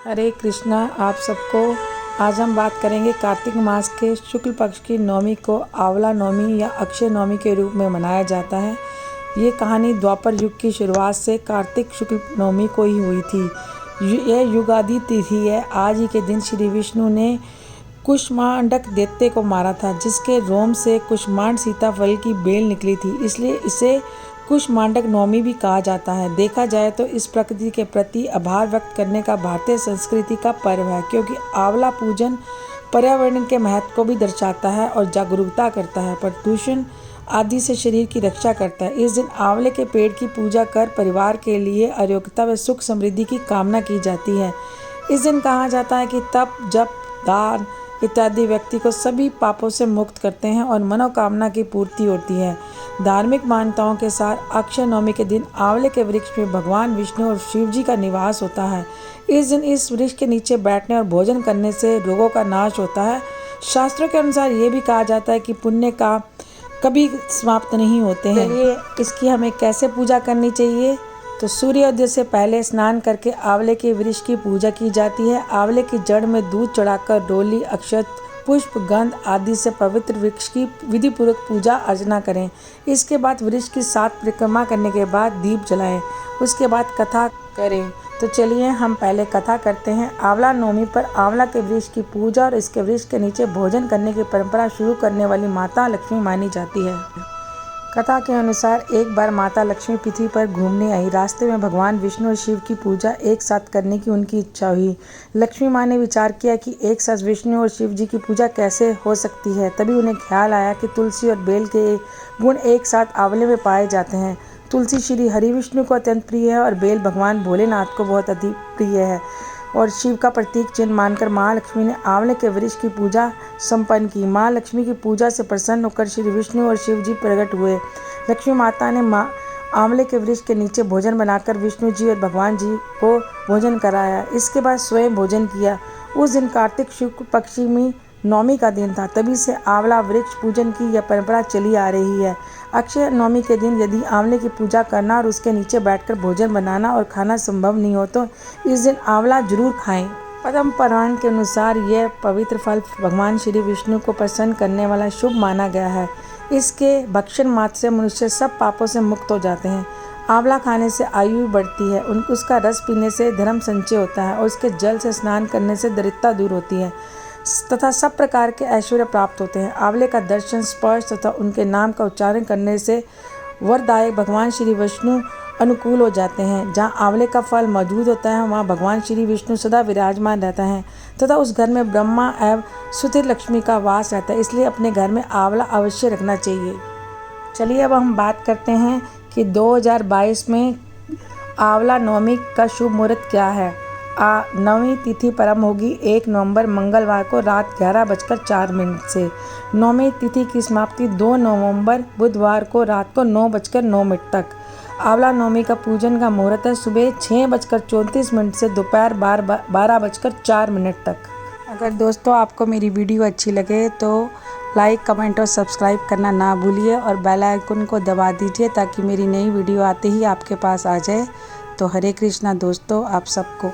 हरे कृष्णा आप सबको। आज हम बात करेंगे कार्तिक मास के शुक्ल पक्ष की नवमी को आंवला नवमी या अक्षय नवमी के रूप में मनाया जाता है। ये कहानी द्वापर युग की शुरुआत से कार्तिक शुक्ल नवमी को ही हुई थी। यह युगादि तिथि है। आज ही के दिन श्री विष्णु ने कुष्मांडक दैत्य को मारा था, जिसके रोम से कुष्मांड सीताफल की बेल निकली थी, इसलिए इसे कुष्मांडक नवमी भी कहा जाता है। देखा जाए तो इस प्रकृति के प्रति आभार व्यक्त करने का भारतीय संस्कृति का पर्व है, क्योंकि आंवला पूजन पर्यावरण के महत्व को भी दर्शाता है और जागरूकता करता है, प्रदूषण आदि से शरीर की रक्षा करता है। इस दिन आंवले के पेड़ की पूजा कर परिवार के लिए आरोग्यता व सुख समृद्धि की कामना की जाती है। इस दिन कहा जाता है कि तप, जप, दान इत्यादि व्यक्ति को सभी पापों से मुक्त करते हैं और मनोकामना की पूर्ति होती है। धार्मिक मान्यताओं के साथ अक्षय नवमी के दिन आंवले के वृक्ष में भगवान विष्णु और शिव जी का निवास होता है। इस दिन इस वृक्ष के नीचे बैठने और भोजन करने से रोगों का नाश होता है। शास्त्रों के अनुसार ये भी कहा जाता है कि पुण्य का कभी समाप्त नहीं होते हैं। चलिए इसकी हमें कैसे पूजा करनी चाहिए। तो सूर्योदय से पहले स्नान करके आंवले के वृक्ष की पूजा की जाती है। आंवले की जड़ में दूध चढ़ाकर डोली, अक्षत, पुष्प, गंध आदि से पवित्र वृक्ष की विधिपूर्वक पूजा अर्चना करें। इसके बाद वृक्ष की 7 परिक्रमा करने के बाद दीप जलाएं। उसके बाद कथा करें। तो चलिए हम पहले कथा करते हैं। आंवला नवमी पर आंवला के वृक्ष की पूजा और इसके वृक्ष के नीचे भोजन करने की परंपरा शुरू करने वाली माता लक्ष्मी मानी जाती है। कथा के अनुसार एक बार माता लक्ष्मी पृथ्वी पर घूमने आई। रास्ते में भगवान विष्णु और शिव की पूजा एक साथ करने की उनकी इच्छा हुई। लक्ष्मी माँ ने विचार किया कि एक साथ विष्णु और शिव जी की पूजा कैसे हो सकती है। तभी उन्हें ख्याल आया कि तुलसी और बेल के गुण एक साथ आंवले में पाए जाते हैं। तुलसी श्री हरि विष्णु को अत्यंत प्रिय है और बेल भगवान भोलेनाथ को बहुत अधिक प्रिय है और शिव का प्रतीक चिन्ह मानकर माँ लक्ष्मी ने आंवले के वृक्ष की पूजा संपन्न की। माँ लक्ष्मी की पूजा से प्रसन्न होकर श्री विष्णु और शिव जी प्रकट हुए। लक्ष्मी माता ने आंवले के वृक्ष के नीचे भोजन बनाकर विष्णु जी और भगवान जी को भोजन कराया। इसके बाद स्वयं भोजन किया। उस दिन कार्तिक शुक्ल पक्ष में नवमी का दिन था, तभी से आंवला वृक्ष पूजन की यह परंपरा चली आ रही है। अक्षय नवमी के दिन यदि आंवले की पूजा करना और उसके नीचे बैठकर भोजन बनाना और खाना संभव नहीं हो तो इस दिन आंवला जरूर खाएं। पद्म पुराण के अनुसार यह पवित्र फल भगवान श्री विष्णु को प्रसन्न करने वाला शुभ माना गया है। इसके भक्षण मात्र से मनुष्य सब पापों से मुक्त हो जाते हैं। आंवला खाने से आयु बढ़ती है, उसका रस पीने से धर्म संचय होता है और उसके जल से स्नान करने से दरिद्रता दूर होती है तथा सब प्रकार के ऐश्वर्य प्राप्त होते हैं। आंवले का दर्शन, स्पर्श तथा उनके नाम का उच्चारण करने से वरदायक भगवान श्री विष्णु अनुकूल हो जाते हैं। जहाँ आंवले का फल मौजूद होता है वहाँ भगवान श्री विष्णु सदा विराजमान रहता है तथा उस घर में ब्रह्मा एवं सुति लक्ष्मी का वास रहता है, इसलिए अपने घर में आंवला अवश्य रखना चाहिए। चलिए अब हम बात करते हैं कि 2022 में आंवला नवमी का शुभ मुहूर्त क्या है। नवमी तिथि प्रारंभ होगी 1 नवंबर मंगलवार को रात 11:04 से। नवमी तिथि की समाप्ति 2 नवंबर बुधवार को रात को 9:09 तक। आंवला नवमी का पूजन का मुहूर्त है सुबह 6:34 से दोपहर 12:04 तक। अगर दोस्तों आपको मेरी वीडियो अच्छी लगे तो लाइक, कमेंट और सब्सक्राइब करना ना भूलिए और बेल आइकन को दबा दीजिए ताकि मेरी नई वीडियो आते ही आपके पास आ जाए। तो हरे कृष्णा दोस्तों आप सबको।